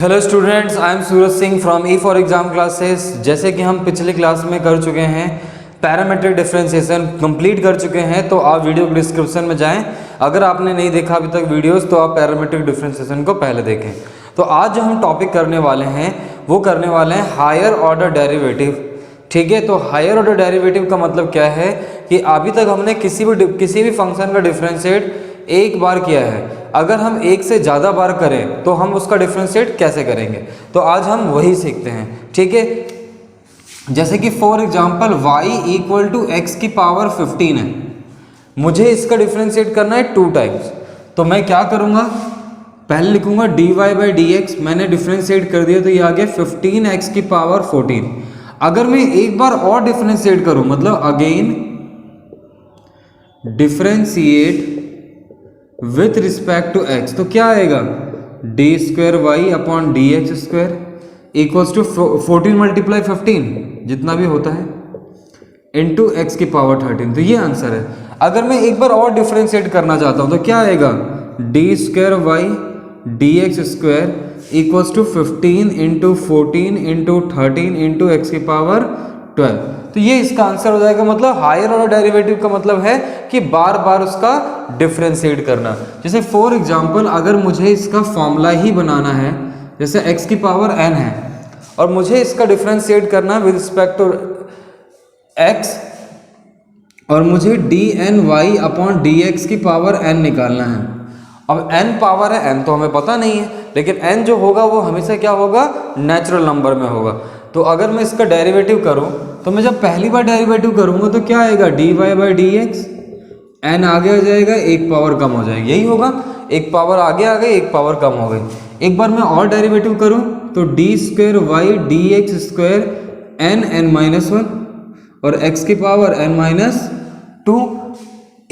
Hello students, I am Suraj Singh from E for exam classes. जैसे कि हम पिछली क्लास में कर चुके हैं, पैरामीट्रिक डिफरेंशिएशन कंप्लीट कर चुके हैं, तो आप वीडियो के डिस्क्रिप्शन में जाएं। अगर आपने नहीं देखा अभी तक वीडियोस तो आप पैरामीट्रिक डिफरेंशिएशन को पहले देखें। तो आज जो हम टॉपिक करने वाले हैं वो करने वाले हैं हायर ऑर्डर डेरिवेटिव। ठीक है, तो हायर ऑर्डर डेरिवेटिव का मतलब क्या है कि अभी तक हमने किसी भी फंक्शन का डिफरेंशिएट एक बार किया है। अगर हम एक से ज़्यादा बार करें तो हम उसका डिफरेंशिएट कैसे करेंगे, तो आज हम वही सीखते हैं। ठीक है, जैसे कि for example y equal to x की पावर 15 है, मुझे इसका डिफरेंशिएट करना है 2 टाइम्स। तो मैं क्या करूँगा, पहले लिखूंगा dy बाई डी एक्स, मैंने डिफरेंशिएट कर दिया तो ये आ गया 15x की पावर 14। अगर मैं एक बार और डिफरेंशिएट करूँ, मतलब again differentiate with respect to x, तो क्या आएगा d square y upon d x square equals to 14 multiply 15 जितना भी होता है इंटू एक्स की पावर 13। तो ये आंसर है। अगर मैं एक बार और डिफरेंशिएट करना चाहता हूं तो क्या आएगा d square y d x square equals to 15 into 14 into 13 into x की पावर 12। तो ये इसका आंसर हो जाएगा। मतलब हायर ऑर्डर डेरिवेटिव का मतलब है कि बार बार उसका डिफरेंशिएट करना। जैसे फॉर एग्जांपल अगर मुझे इसका फॉर्मूला ही बनाना है, जैसे x की पावर n है और मुझे इसका डिफरेंशिएट करना है विद रिस्पेक्ट टू x, और मुझे d n y upon d x की पावर n निकालना है। अब n पावर है, n तो हमें पता नहीं है, लेकिन n जो होगा वो हमेशा क्या होगा, नेचुरल नंबर में होगा। तो अगर मैं इसका डेरिवेटिव करूं तो मैं जब पहली बार डेरिवेटिव करूंगा तो क्या आएगा d y by D x, n आगे आ जाएगा, एक पावर कम हो जाएगी, यही होगा। एक पावर आगे आ गई, एक पावर कम हो गई। एक बार मैं और डेरिवेटिव करूं तो d square y d x square n n minus 1 और एक्स की पावर एन माइनस 2।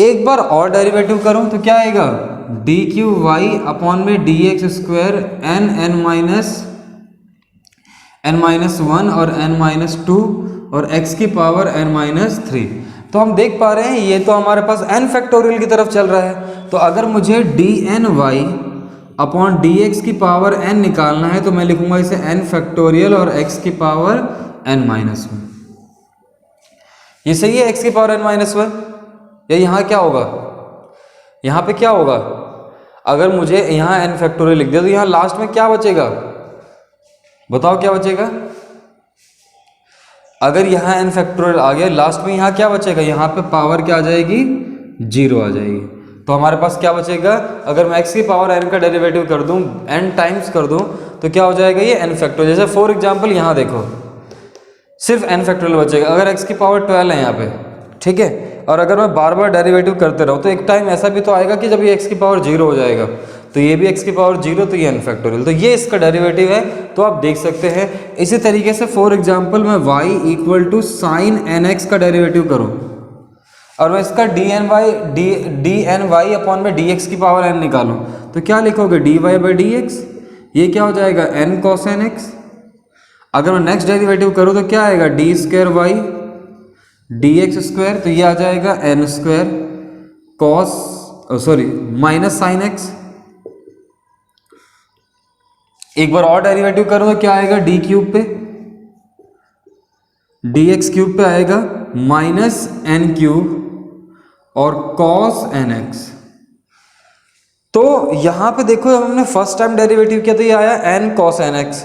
एक बार और डेरिवेटिव करूं तो क्या आएगा डी क्यू वाई अपॉन में d x square n n minus 1 और n माइनस 2 और x की पावर n माइनस 3। तो हम देख पा रहे हैं ये तो हमारे पास n फैक्टोरियल की तरफ चल रहा है। तो अगर मुझे d n y upon d x की पावर n निकालना है तो मैं लिखूंगा इसे n फैक्टोरियल और x की पावर n माइनस 1। ये सही है, x की पावर n माइनस 1। या यहाँ क्या होगा, यहाँ पे क्या होगा, अगर मुझे यहाँ n फैक्टोरियल लिख दिया तो यहाँ लास्ट में क्या बचेगा, बताओ क्या बचेगा। अगर यहाँ n फैक्टोरियल आ गया, लास्ट में यहाँ क्या बचेगा, यहाँ पे पावर क्या आ जाएगी, 0 आ जाएगी। तो हमारे पास क्या बचेगा, अगर मैं x की पावर n का डेरिवेटिव कर दूं, n टाइम्स कर दूं, तो क्या हो जाएगा ये n फैक्टोरियल। जैसे फॉर एग्जांपल यहाँ देखो सिर्फ n फैक्टोरियल बचेगा अगर x की पावर 12 है यहाँ पे, ठीक है। और अगर मैं बार बार डेरिवेटिव करते रहूँ तो एक टाइम ऐसा भी तो आएगा कि जब ये x की पावर 0 हो जाएगा, तो ये भी x की पावर 0, तो ये n फैक्टोरियल। तो ये इसका डेरिवेटिव है, तो आप देख सकते हैं। इसी तरीके से फॉर एग्जांपल मैं y equal to sine n x का डेरिवेटिव करूं और मैं इसका डी एन वाई अपॉन में डी एक्स की पावर n निकालूं, तो क्या लिखोगे d y by D x, ये क्या हो जाएगा n कॉस एन एक्स। अगर मैं नेक्स्ट डेरिवेटिव करूं तो क्या आएगा d square y d x square, तो ये आ जाएगा n square cos minus sine x. एक बार और डेरिवेटिव करो तो क्या आएगा डी क्यूब पे डी एक्स क्यूब पे आएगा माइनस एन क्यूब और कॉस एन एक्स। तो यहां पे देखो जब हमने फर्स्ट टाइम डेरिवेटिव किया तो ये आया एन कॉस एन एक्स।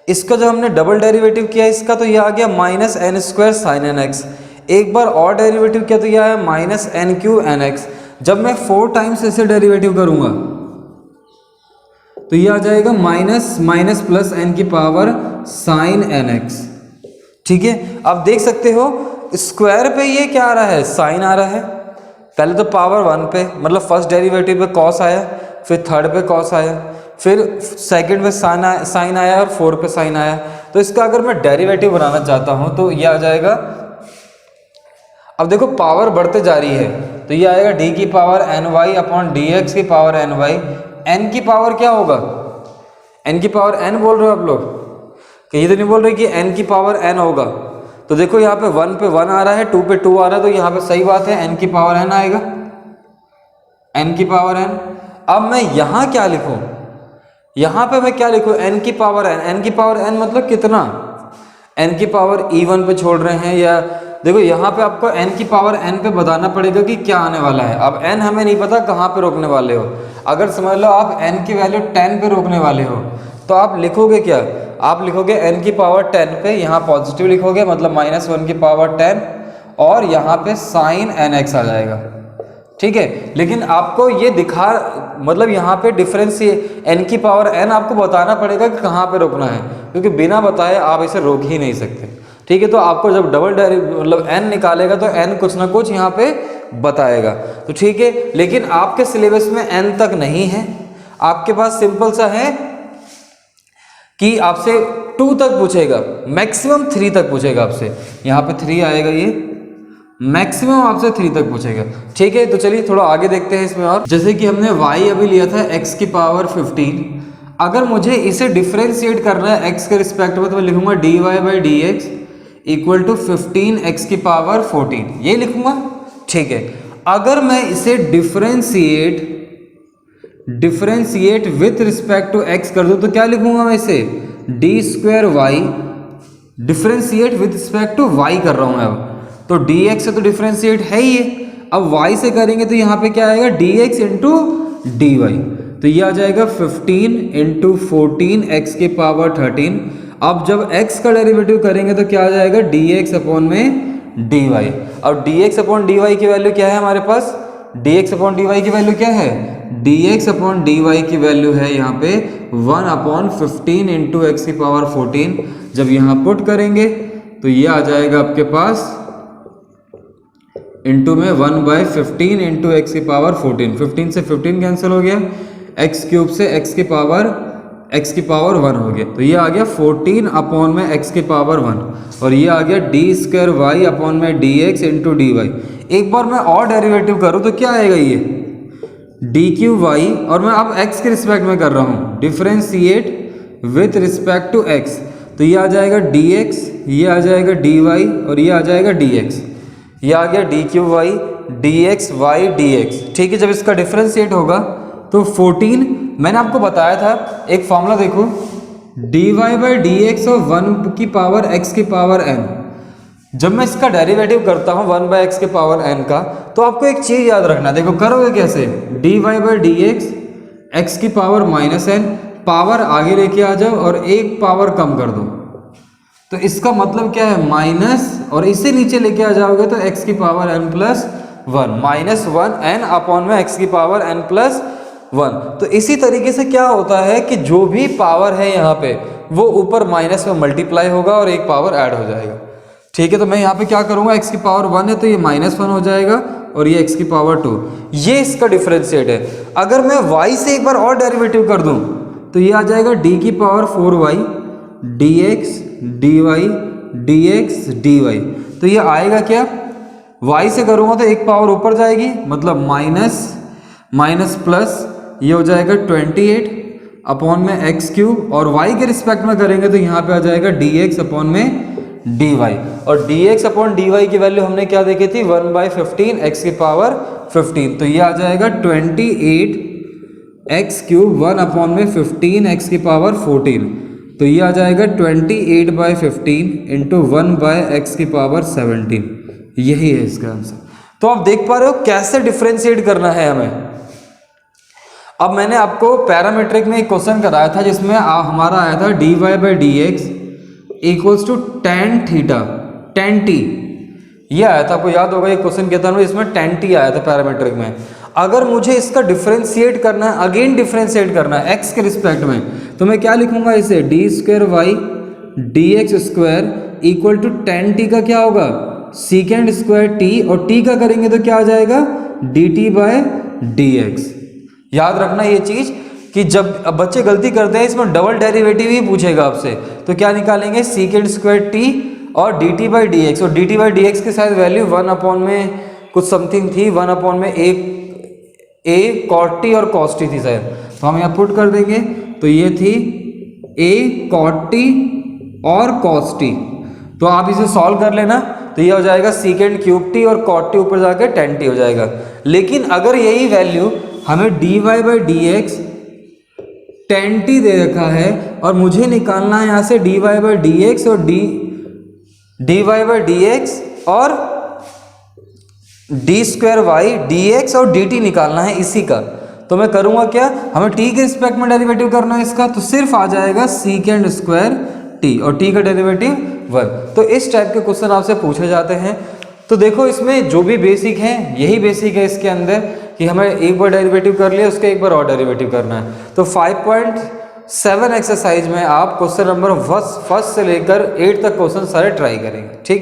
इसका जब हमने डबल डेरिवेटिव किया इसका तो ये आ गया minus n square sine n x. एक बार और डेरिवेटिव किया तो ये आया minus n q n x. जब मैं 4 टाइम्स ऐसे डेरिवेटिव करूंगा तो ये आ जाएगा माइनस प्लस एन की पावर साइन एन एक्स। ठीक है, अब देख सकते हो स्क्वायर पे ये क्या आ रहा है, साइन आ रहा है। पहले तो पावर 1 पे, मतलब फर्स्ट डेरिवेटिव पे कॉस आया, फिर थर्ड पे कॉस आया, फिर सेकंड पे साइन आया और 4 पे साइन आया। तो इसका अगर मैं डेरिवेटिव बनाना चाहता हूं तो ये आ जाएगा, अब देखो पावर बढ़ते जा रही है तो ये आएगा डी की power n y upon d x की पावर एन वाई। n की पावर क्या होगा, n की पावर n बोल रहे हो आप लोग, कहीं तो नहीं बोल रहे कि n की पावर n होगा। तो देखो यहाँ पे 1 पे 1 आ रहा है, 2 पे 2 आ रहा है, तो यहाँ पे सही बात है n की पावर n आएगा, n की पावर n। अब मैं यहाँ क्या लिखूं, यहाँ पे मैं क्या लिखूँ, n की पावर n, n की पावर n मतलब कितना, n की पावर e1 पे छोड़ रहे हैं, या देखो यहाँ पे आपको n की पावर n पे बताना पड़ेगा कि क्या आने वाला है। अब n हमें नहीं पता कहाँ पे रोकने वाले हो। अगर समझ लो आप n की वैल्यू 10 पे रोकने वाले हो तो आप लिखोगे क्या, आप लिखोगे n की पावर 10 पे, यहाँ पॉजिटिव लिखोगे मतलब -1 की पावर 10 और यहाँ पे साइन nx आ जाएगा, ठीक है। लेकिन आपको ये दिखा मतलब यहाँ पे डिफरेंस ये n की पावर n आपको बताना पड़ेगा कि कहाँ पे रोकना है, क्योंकि बिना बताए आप इसे रोक ही नहीं सकते, ठीक है। तो आपको जब डबल मतलब n निकालेगा तो n कुछ ना कुछ यहाँ पे बताएगा, तो ठीक है। लेकिन आपके सिलेबस में n तक नहीं है, आपके पास सिंपल सा है कि आपसे 2 तक पूछेगा, मैक्सिमम 3 तक पूछेगा आपसे, यहाँ पे 3 आएगा, ये मैक्सिमम आपसे 3 तक पूछेगा, ठीक है। तो चलिए थोड़ा आगे देखते हैं इसमें। और जैसे कि हमने y अभी लिया था x की पावर 15, अगर मुझे इसे डिफरेंशिएट करना है x के रिस्पेक्ट में तो मैं लिखूंगा dy by D x equal to 15x की पावर 14, ये लिखूंगा, ठीक है। अगर मैं इसे differentiate with respect to x कर दूं तो क्या लिखूंगा मैं इसे, d square y, differentiate with respect to y कर रहा हूं मैं अब, तो dx से तो डिफरेंशिएट है ही है, अब y से करेंगे तो यहाँ पे क्या आएगा dx इंटू डी वाई, तो ये आ जाएगा 15 इंटू 14 x की पावर 13। अब जब x का डेरिवेटिव करेंगे तो क्या आ जाएगा dx अपॉन में dy। अब dx अपॉन dy की वैल्यू क्या है हमारे पास, dx अपॉन dy की वैल्यू क्या है, dx अपॉन dy की वैल्यू है यहाँ पे 1 अपॉन 15 इंटू एक्स की पावर 14। जब यहाँ पुट करेंगे तो ये आ जाएगा आपके पास इंटू में 1 बाई 15 इंटू एक्स की पावर 14, 15 से 15 कैंसिल हो गया, एक्स क्यूब से एक्स की पावर 1 हो गया, तो ये आ गया 14 अपॉन में एक्स की पावर 1, और ये आ गया डी स्क्वायर वाई अपॉन में d x into d y. एक बार मैं और डेरिवेटिव करूँ तो क्या आएगा, ये डी क्यू वाई, और मैं अब एक्स के रिस्पेक्ट में कर रहा हूँ, differentiate with respect to x, तो ये आ जाएगा डी एक्स, ये आ जाएगा डी वाई, और ये आ जाएगा डी एक्स, ये आ गया d q y d x y d x, ठीक है। जब इसका डिफरेंशिएट होगा तो 14, मैंने आपको बताया था एक फॉर्मूला देखो, d y by D x और 1 की पावर एक्स की पावर n, जब मैं इसका डेरिवेटिव करता हूँ 1 बाई एक्स के पावर n का, तो आपको एक चीज़ याद रखना, देखो करोगे कैसे, d y by D x x की पावर -n, पावर आगे लेके आ जाओ और एक पावर कम कर दो, तो इसका मतलब क्या है माइनस, और इसे नीचे लेके आ जाओगे तो x की power n plus 1, -1 n upon में x की पावर n प्लस 1। तो इसी तरीके से क्या होता है कि जो भी पावर है यहाँ पे वो ऊपर माइनस में मल्टीप्लाई होगा और एक पावर ऐड हो जाएगा, ठीक है। तो मैं यहाँ पे क्या करूँगा, x की पावर 1 है तो ये -1 हो जाएगा और ये x की पावर 2, ये इसका डिफरेंशिएट है। अगर मैं y से एक बार और डेरिवेटिव कर दूँ तो ये आ जाएगा d की power 4y dx dy dx dy, तो ये आएगा क्या, y से करूँगा तो एक पावर ऊपर जाएगी मतलब माइनस प्लस, ये हो जाएगा 28 अपॉन में एक्स क्यूब, और y के रिस्पेक्ट में करेंगे तो यहाँ पे आ जाएगा dx अपॉन में dy, और dx अपॉन dy की वैल्यू हमने क्या देखी थी 1 बाई 15 एक्स की पावर 15, तो ये आ जाएगा 28 एक्स क्यूब 1 अपॉन में 15 एक्स की पावर 14, तो ये आ जाएगा 28 बाई 15 इंटू 1 बाय एक्स की पावर 17, यही है इसका आंसर। तो आप देख पा रहे हो कैसे डिफरेंशिएट करना है हमें। अब मैंने आपको पैरामीट्रिक में एक क्वेश्चन कराया था जिसमें हमारा आया था d y by D x equals to tan theta, tan t, ये आया था, आपको याद होगा ये क्वेश्चन कहता है इसमें टेन टी आया था पैरामीट्रिक में। अगर मुझे इसका डिफरेंशिएट करना है, अगेन डिफरेंशिएट करना है एक्स के रिस्पेक्ट में, तो मैं क्या लिखूंगा इसे, d square y d x square equal to tan t का क्या होगा सीकेंड स्क्वायर टी, और टी का करेंगे तो क्या आ जाएगा d t by d x. याद रखना ये चीज कि जब बच्चे गलती करते हैं इसमें डबल डेरिवेटिव ही पूछेगा आपसे, तो क्या निकालेंगे सीकेंड स्क्वायर टी और D T by D x, और D T by D x की शायद वैल्यू 1 अपॉन में कुछ समथिंग थी, 1 अपॉन में ए कॉट टी और कॉस टी थी शायद, तो हम यहाँ पुट कर देंगे, तो ये थी ए कॉट टी और कॉस टी, तो आप इसे सॉल्व कर लेना, तो ये हो जाएगा सीकेंड क्यूब टी और कॉट टी ऊपर जाके टेन टी हो जाएगा। लेकिन अगर यही वैल्यू हमें d y by D x tan t दे रखा है और मुझे निकालना है यहाँ से dy बाई डी एक्स और dy बाई डी एक्स और d square y d x और डी टी निकालना है इसी का। तो मैं करूँगा क्या, हमें t के रिस्पेक्ट में डेरिवेटिव करना है इसका, तो सिर्फ आ जाएगा सीकेंड स्क्वायर t और t का डेरिवेटिव 1। तो इस टाइप के क्वेश्चन आपसे पूछे जाते हैं। तो देखो इसमें जो भी बेसिक है यही बेसिक है इसके अंदर कि हमें एक बार डेरिवेटिव कर लिया उसका एक बार और डेरिवेटिव करना है। तो 5.7 एक्सरसाइज में आप क्वेश्चन नंबर फर्स्ट से लेकर 8 तक क्वेश्चन सारे ट्राई करेंगे, ठीक है।